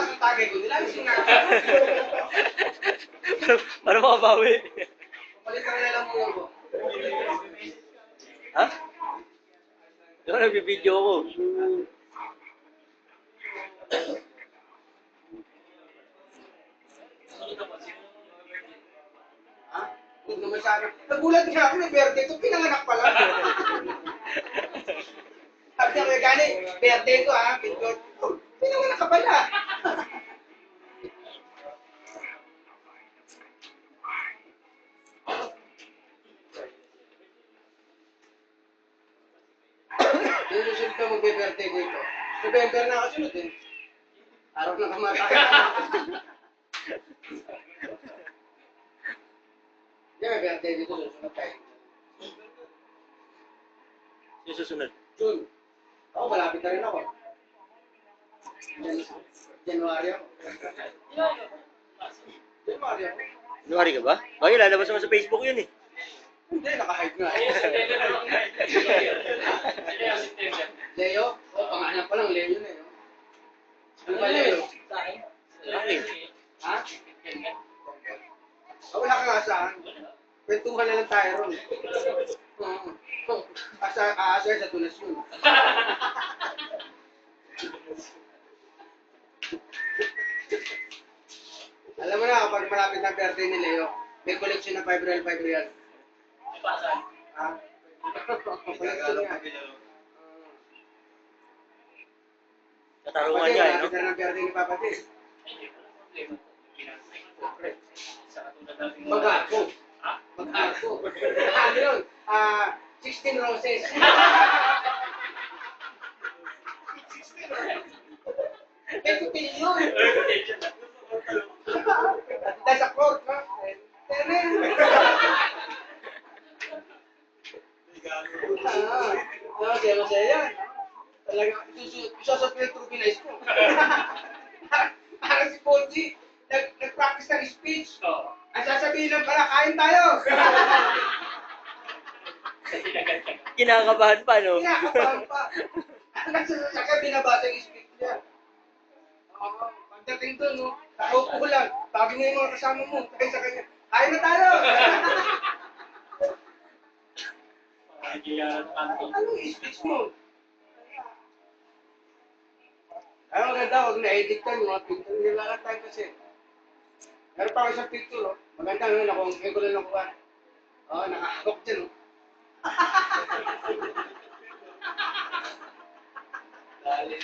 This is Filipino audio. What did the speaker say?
Tapos yung tagay ko, nilalis yung nga. Para makabawi. Palit ka na lang muna ko. Ha? Diba nagbibideo ko? Ha? Huwag naman sana. Nagulat nga ako, may birthday ko, pinanganak pala. Sabi niya, gani, birthday ko ha, pindot. Oh, pinanganak ka pala. Yung susunod na magbe-birthday ko ito. November na kasunod eh. Araw ng kamatayan. Hindi, may birthday dito susunod tayo. Yung susunod. June. Ako, malapit na rin ako. January ako. January ako. January ka ba? Bakit lalabas naman sa Facebook yun eh. Hindi, naka-hide nga. Leo? Oh, pangalan pa lang, Leo na yun. Ano ba Leo? Akin. Ha? Oh, wala ka nga saan. Kwentuhan na lang tayo ron. Aasar sa donasyon. Alam mo na, kapag malapit na birthday ni Leo, may collection ng 5 real. Ha? Collection niya. Katarungan niya eh, no? Malapit na ng birthday ni Papa Tis. Mag-ako. Mag-ako. Ano yun? 16 roses. Ito yun. Nasa court, no? Tenen. Masaya yan. Talaga, isusot na yung turbinize ko. Parang si Ponzi, nag-practice ng speech. Ang sasabihin lang pala, kain tayo. Kinakabahan pa, no? Kinakabahan pa. Nasa sasakyan, binabasa yung speech niya. Pagdating doon, no, nakaupo ko lang. Sabi mo yung mga kasama mo, kaya sa kanya, kain na tayo. Anong speech mo? Ay, maganda, huwag na-edit ka, mga picture. Nilalat tayo kasi. Meron pa ako isang picture, oh. Maganda, no? Nakong ko lang nakuha. Oo, nakakakok dyan, oh. Dali.